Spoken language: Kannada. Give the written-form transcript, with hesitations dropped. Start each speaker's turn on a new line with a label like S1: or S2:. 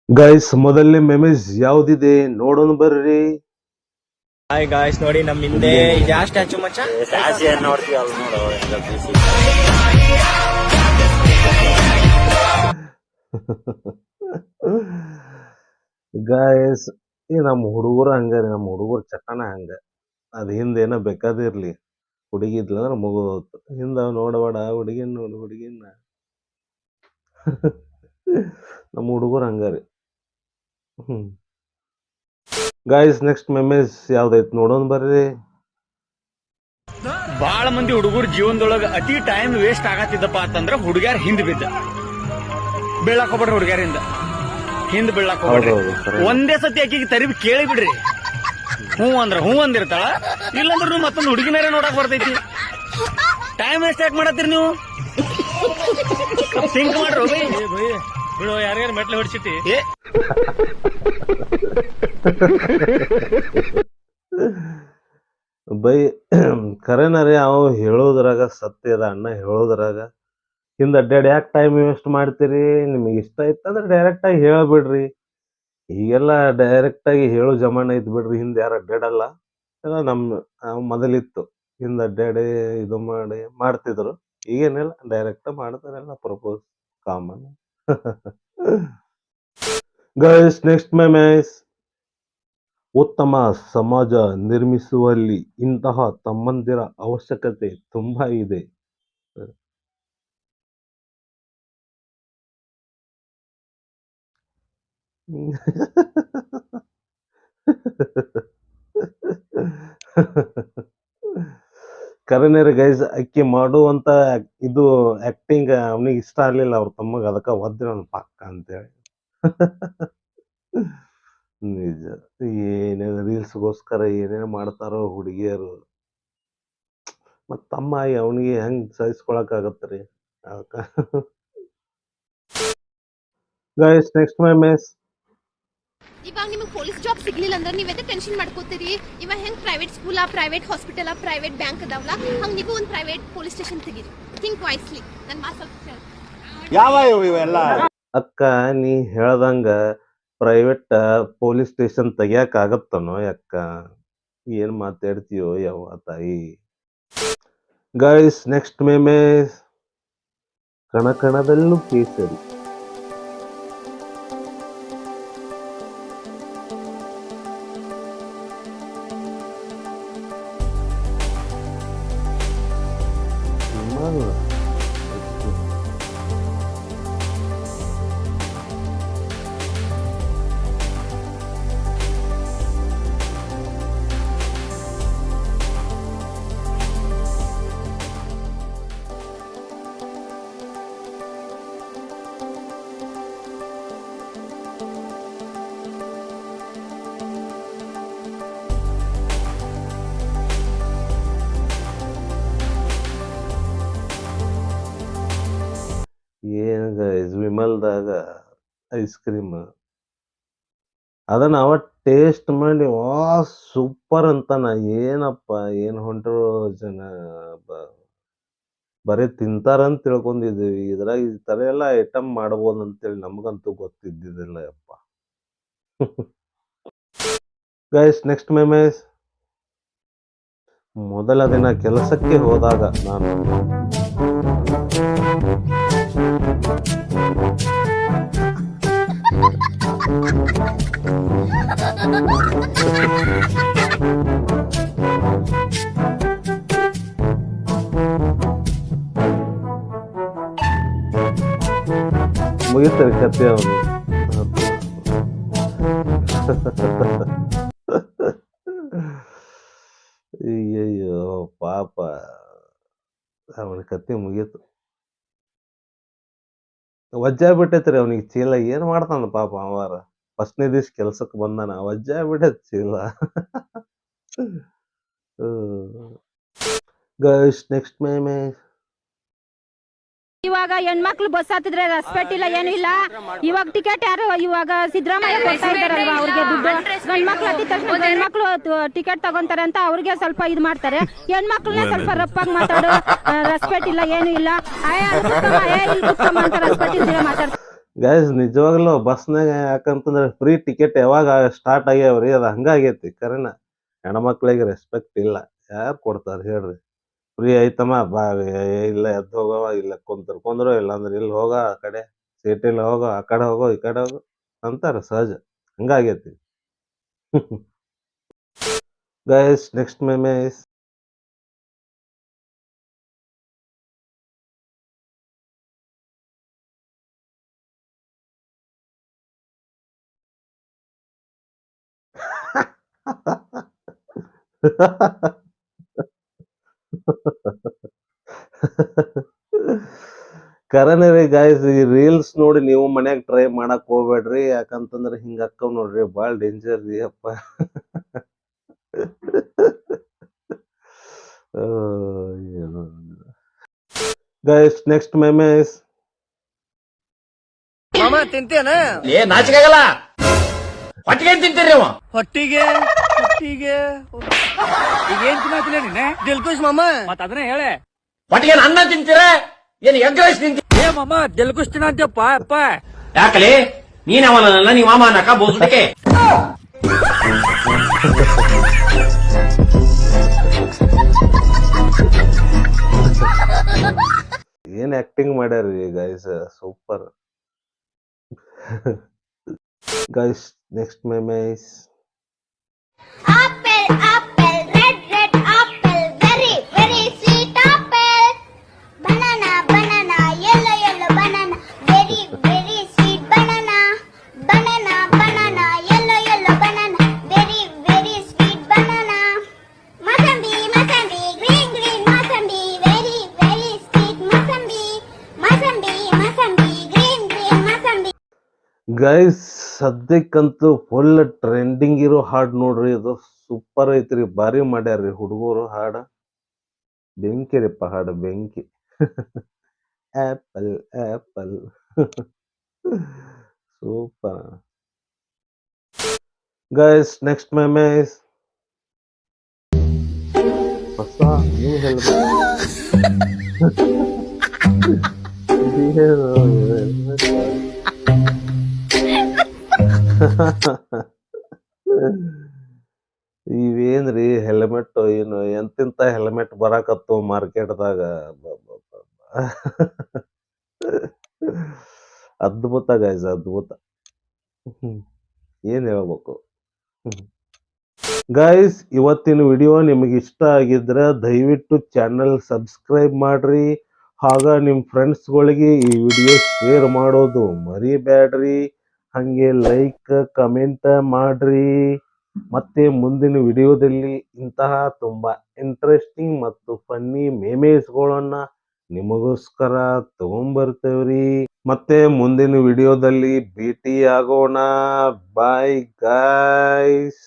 S1: ಗೈಸ್ ಮೊದಲನೇ ಮೆಮೇಜ್ ಯಾವ್ದಿದೆ ನೋಡೋಣ ಬರ್ರಿ.
S2: ಹಾಯ್ ಗಾಯ್ಸ್, ನೋಡಿ ನಮ್ಮ ಹಿಂದೆ ಯಾವ ಸ್ಟ್ಯಾಚು ಮಚ್ಚ?
S1: ಗಾಯ್ಸ್ ಈ ನಮ್ಮ ಹುಡುಗರು ಹಂಗಾರಿ, ನಮ್ಮ ಹುಡುಗರು ಚಟನ ಹಂಗ. ಅದ್ ಹಿಂದ ಏನೋ ಬೇಕಾದಿರ್ಲಿ, ಹುಡುಗಿ ಇದ್ಲಂದ್ರ ಮುಗಿದೋತು. ಹಿಂದ ನೋಡಬೇಡ ಹುಡುಗಿನ, ನೋಡು ಹುಡುಗಿನ. ನಮ್ಮ ಹುಡುಗರು ಹಂಗಾರಿ. ಗಾಯ್ಸ್ ನೆಕ್ಸ್ಟ್ ಮೆಮೇಜ್ ಯಾವ್ದೈತ್ ನೋಡೋಣ ಬರ್ರಿ.
S2: ಬಹಳ ಮಂದಿ ಹುಡುಗರು ಜೀವನದೊಳಗ ಅತಿ ಟೈಮ್ ವೇಸ್ಟ್ ಆಗತ್ತಿದ್ದಪ್ಪ ಅಂತಂದ್ರ ಹುಡುಗ್ಯಾರ ಹಿಂದ್ ಬಿದ್ದ ಬೀಳಾಕ್ ಹೋಗ್ಬಿಡ್ರಿ. ಹುಡುಗ್ಯಾರಿಂದ ಹಿಂದ್ ಬೀಳಾಕ್ ಹೋಗ್ಬಿಡ್ರಿ. ಒಂದೇ ಸತಿ ಆಕಿಗೆ ತರಿಬಿ ಕೇಳಿ ಬಿಡ್ರಿ. ಹ್ಞೂ ಅಂದ್ರ ಹ್ಞೂ ಅಂದಿರ್ತಾಳ, ಇಲ್ಲಂದ್ರ ನೀವು ಮತ್ತೊಂದು ಹುಡುಗಿನಾರೇ ನೋಡಕ್ ಬರ್ತೈತಿ. ಟೈಮ್ ವೇಸ್ಟ್ ಯಾಕೆ ಮಾಡತ್ತೀರಿ ನೀವು? ಥಿಂಕ್ ಮಾಡ್ರಿ. ಬಿಡು, ಯಾರ್ಯಾರು ಮೆಟ್ಲು ಹೊಡ್ಸಿಟ್ಟಿ.
S1: ಬೈ ಖರೇನರಿ ಅವ ಹೇಳೋದ್ರಾಗ ಸತ್ಯ ಅದ. ಅಣ್ಣ ಹೇಳೋದ್ರಾಗ ಹಿಂದ ಅಡ್ಡಾಡಿ ಯಾಕೆ ಟೈಮ್ ವೇಸ್ಟ್ ಮಾಡ್ತೀರಿ? ನಿಮಗೆ ಇಷ್ಟ ಇತ್ತಂದ್ರೆ ಡೈರೆಕ್ಟ್ ಆಗಿ ಹೇಳ್ಬಿಡ್ರಿ. ಈಗೆಲ್ಲ ಡೈರೆಕ್ಟ್ ಆಗಿ ಹೇಳೋ ಜಮಾನ ಐತ್ ಬಿಡ್ರಿ. ಹಿಂದೆ ಯಾರು ಅಡ್ಡಾಡಲ್ಲ. ಎಲ್ಲ ನಮ್ಮ ಮೊದಲಿತ್ತು, ಹಿಂದ ಅಡ್ಡಾಡಿ ಇದು ಮಾಡಿ ಮಾಡ್ತಿದ್ರು. ಈಗೇನಿಲ್ಲ, ಡೈರೆಕ್ಟ್ ಮಾಡ್ತಾರಲ್ಲ propose common. Guys next meme. ಉತ್ತಮ ಸಮಾಜ ನಿರ್ಮಿಸುವಲ್ಲಿ ಇಂತಹ ತಮ್ಮಂದಿರ ಅವಶ್ಯಕತೆ ತುಂಬಾ ಇದೆ. ಕರೆನೇರಿ ಗೈಸ್, ಅಕ್ಕಿ ಮಾಡುವಂತ ಇದು ಆಕ್ಟಿಂಗ್ ಅವನಿಗೆ ಇಷ್ಟ ಆಗ್ಲಿಲ್ಲ ಅವ್ರ ತಮ್ಮಗ. ಅದಕ್ಕ ಒದ್ರಿ ಅವ್ನ ಪಕ್ಕ ಅಂತೇಳಿ. ನಿಜ, ಏನೇನು ರೀಲ್ಸ್ಗೋಸ್ಕರ ಏನೇನು ಮಾಡ್ತಾರೋ ಹುಡುಗಿಯರು. ಮತ್ ತಮ್ಮ ಅವನಿಗೆ ಹೆಂಗ್ ಸಹಿಸ್ಕೊಳಕ್ ಆಗತ್ರಿ? ಅದಕ್ಕ ಗೈಸ್ ನೆಕ್ಸ್ಟ್ ಮೆಮೇಜ್.
S3: ಇವಾಗ ನಿಮಗೆ ಪೊಲೀಸ್ ಜಾಬ್ ಸಿಗ್ಲಿಲ್ಲ ಅಂದ್ರೆ ನೀವ್ ಎದಕ್ಕೆ ಟೆನ್ಷನ್ ಮಾಡ್ಕೋತೀರಿ? ಇವಾಗ ಹೆಂಗ್ private school, private hospital, private bank ಅದಾವಲ್ಲ, ಹಂಗ ನೀವು ಒಂದು ಪ್ರೈವೇಟ್ ಪೊಲೀಸ್ ಸ್ಟೇಷನ್ ತೆಗೀರಿ. Think wisely. ನನ್ನ ಮಾತು ಸ್ವಲ್ಪ
S2: ಯಾವ ಇವೆಲ್ಲ
S1: ಅಕ್ಕ ನೀ ಹೇಳ್ದಂಗ ಪ್ರೈವೇಟ್ ಪೊಲೀಸ್ ಸ್ಟೇಷನ್ ತೆಗಿಯಕ್ ಆಗತ್ತನೋ ಅಕ್ಕ? ಏನ್ ಮಾತಾಡ್ತೀಯೋ ಯಾವ ತಾಯಿ. Guys next ಮೆಮೇಜ್. ಕಣಕಣದಲ್ಲೂ ಕೇಸರಿ. ಏನ್ ಗೈಸ್, ವಿಮಲ್ದಾಗ ಐಸ್ ಕ್ರೀಮ್ ಅದನ್ನ ಅವ ಟೇಸ್ಟ್ ಮಾಡಿ ವಾ ಸೂಪರ್ ಅಂತಾನ. ಏನಪ್ಪ ಏನ್ ಹೊಂಟ್ರು ಜನ, ಬರೀ ತಿಂತಾರಂತ ತಿಳ್ಕೊಂಡಿದೀವಿ. ಇದ್ರಾಗ ಈ ತರ ಎಲ್ಲ ಐಟಮ್ ಮಾಡ್ಬೋದು ಅಂತೇಳಿ ನಮ್ಗಂತೂ ಗೊತ್ತಿದ್ದಿದ್ದಿಲ್ಲ ಯಪ್ಪ. Guys next meme. ಮೊದಲ ದಿನ ಕೆಲಸಕ್ಕೆ ಹೋದಾಗ ನಾನು ಮುಗಿತಾರೆ ಕತೆ ಅವನು. ಅಯ್ಯಯ್ಯೋ ಪಾಪ, ಅವನ ಕತೆ ಮುಗೀತು. ವಜ್ಜಾ ಬಿಟ್ಟೈತ್ರಿ ಅವನಿಗೆ ಚೀಲ. ಏನ್ ಮಾಡ್ತಾನ ಪಾಪ ಅವಾರ. ಫಸ್ಟ್ನೇ ದಿವ್ಸ ಕೆಲ್ಸಕ್ಕೆ ಬಂದಾನ, ವಜ್ಜಾ ಬಿಟ್ಟೈತ್ ಚೀಲ. Guys next meme.
S4: ಇವಾಗ ಹೆಣ್ಮಕ್ಳು ಬಸ್ ಹತ್ತಿದ್ರೆ ರೆಸ್ಪೆಕ್ಟ್ ಇಲ್ಲ, ಏನು ಇಲ್ಲ. ಇವಾಗ ಟಿಕೆಟ್ ಯಾರು ಇವಾಗ ಸಿದ್ದರಾಮಯ್ಯ ಕೊಡ್ತಾ ಇದ್ದಾರಲ್ವಾ ಅವ್ರಿಗೆ ದುಡ್ಡು. ಗಂಡ್ಮಕ್ಳು ಹತ್ತಿದ ತಕ್ಷಣ ಗಂಡ್ಮಕ್ಳು ಟಿಕೆಟ್ ತಗೊಂತಾರೆ ಅಂತ ಅವ್ರಿಗೆ ಸ್ವಲ್ಪ ಇದು ಮಾಡ್ತಾರೆ. ಹೆಣ್ಮಕ್ಳನ್ನ ಸ್ವಲ್ಪ ರಪ್ಪಾಗಿ ಮಾತಾಡು, ರೆಸ್ಪೆಕ್ಟ್ ಇಲ್ಲ, ಏನು ಇಲ್ಲ. ಅಂತ ರೆಸ್ಪೆಕ್ಟ್ ಇಲ್ದಿರ ಮಾತಾಡ್ತಾರೆ.
S1: ಗೈಸ್ ನಿಜವಾಗ್ಲೂ ಬಸ್ನಾಗ ಯಾಕಂತಂದ್ರೆ ಫ್ರೀ ಟಿಕೆಟ್ ಯಾವಾಗ ಸ್ಟಾರ್ಟ್ ಆಗ್ಯಾವ್ರಿ ಅದು ಹಂಗಾಗೈತಿ ಕರೆನ. ಹೆಣ್ಮಕ್ಳಿಗೆ ರೆಸ್ಪೆಕ್ಟ್ ಇಲ್ಲ. ಯಾರು ಕೊಡ್ತಾರೆ ಹೇಳ್ರಿ? ಫ್ರೀ ಐತಮ್ಮ ಬಾ, ಇಲ್ಲ ಎದ್ದು ಹೋಗವ, ಇಲ್ಲ ಕುಂದ್ರು, ಇಲ್ಲಾಂದ್ರೆ ಇಲ್ಲಿ ಹೋಗೋ ಆ ಕಡೆ ಸೀಟಿಲ್ಲ, ಹೋಗೋ ಆ ಕಡೆ ಹೋಗೋ ಈ ಕಡೆ ಹೋಗೋ ಅಂತಾರೆ ಸಹಜ. ಹಂಗಾಗೈತಿ. ಗೈಸ್ ನೆಕ್ಸ್ಟ್ ಮೆಮೆ ಇಸ್ ಕರೆನೇ ರೀ ಗಾಯ್ಸ್, ಈ ರೀಲ್ಸ್ ನೋಡಿ ನೀವು ಮನ್ಯಾಗ ಟ್ರೈ ಮಾಡಕ್ ಹೋಗ್ಬೇಡ್ರಿ. ಯಾಕಂತಂದ್ರೆ ಹಿಂಗ ಅಕ್ಕವ್ ನೋಡ್ರಿ, ಬಾಳ ಡೇಂಜರ್ ರೀ ಅಪ್ಪ. ಗೈಸ್ ನೆಕ್ಸ್ಟ್ ಮೆಮೆ ಇಸ್
S2: ಮಾಮ ತಿಂತೇನ?
S5: ಏ ನಾಚಿಕಾಗಲ್ಲ, ಹೊಟ್ಟಿಗೆ ತಿಂತೀರಿ ನೀವು.
S2: ಹೊಟ್ಟಿಗೆ ಹೊಟ್ಟಿಗೆ ಈಗ ಏನ್ ತಿನ್ನತ್ತಿಲ್ಲ ನೀನೆ? ದಿಲ್ಕುಶ್ ಮಾಮ, ಮತ್ ಅದನ್ನ ಹೇಳೆ.
S5: ಹೊಟ್ಟಿಗೆ ಅನ್ನ ತಿಂತೀರ ಏನ್ ಎಗ್ ರೈಸ್ ತಿಂತೀರ?
S2: ಏ ಮಾಮ ದಿಲ್ಕುಶ್ ತಿನ್ನಂತಪ್ಪ ಅಪ್ಪ.
S5: ಯಾಕಲೆ ನೀನ್ ಅವನಲ್ಲ ನೀವ್ ಮಾಮ ಅನ್ನಕ ಬೋಸುಟಕ್ಕೆ.
S1: ಏನ್ ಆಕ್ಟಿಂಗ್ ಮಾಡ್ಯಾರ್ರಿ guys, super. Guys next meme is
S3: Apple, apple, red, red apple, very, very sweet apple. Banana, banana, yellow, yellow banana, very, very sweet banana. Banana, banana, yellow, yellow banana, very, very sweet banana. Mosambi, mosambi, green, green mosambi, very, very sweet mosambi. Mosambi, mosambi, green, green mosambi.
S1: Guys ಸದ್ಯಕ್ಕಂತೂ ಫುಲ್ ಟ್ರೆಂಡಿಂಗ್ ಇರೋ ಹಾಡ್ ನೋಡ್ರಿ, ಇದು ಸೂಪರ್ ಐತ್ರಿ, ಭಾರಿ ಮಾಡ್ಯಾರ್ರಿ ಹುಡುಗರು. ಹಾಡ ಬೆಂಕಿ ರೀಪ್ಪ, ಹಾಡು ಬೆಂಕಿ. Apple apple super. Guys next meme is ಹೊಸ ನೀವು ಇವೇನ್ರಿ ಹೆಲ್ಮೆಟ್, ಏನು ಎಂತಿಂತ ಹೆಲ್ಮೆಟ್ ಬರಾಕತ್ತು ಮಾರ್ಕೆಟ್ದಾಗ. ಅದ್ಭುತ ಗೈಸ್, ಅದ್ಭುತ. ಏನ್ ಹೇಳ್ಬೇಕು ಗೈಸ್. ಇವತ್ತಿನ ವಿಡಿಯೋ ನಿಮಗೆ ಇಷ್ಟ ಆಗಿದ್ರೆ ದಯವಿಟ್ಟು ಚಾನಲ್ ಸಬ್ಸ್ಕ್ರೈಬ್ ಮಾಡ್ರಿ. ಹಾಗ ನಿಮ್ಮ ಫ್ರೆಂಡ್ಸ್ಗಳಿಗೆ ಈ ವಿಡಿಯೋ ಶೇರ್ ಮಾಡೋದು ಮರಿಬೇಡ್ರಿ. ಹಂಗೆ ಲೈಕ್ ಕಮೆಂಟ್ ಮಾಡ್ರಿ. ಮತ್ತೆ ಮುಂದಿನ ವಿಡಿಯೋದಲ್ಲಿ ಇಂತಹ ತುಂಬಾ ಇಂಟ್ರೆಸ್ಟಿಂಗ್ ಮತ್ತು ಫನ್ನಿ ಮೇಮೇಸ್ಗಳನ್ನ ನಿಮಗೋಸ್ಕರ ತಗೊಂಡ್ಬರ್ತೇವ್ರಿ. ಮತ್ತೆ ಮುಂದಿನ ವಿಡಿಯೋದಲ್ಲಿ ಭೇಟಿ ಆಗೋಣ. Bye guys.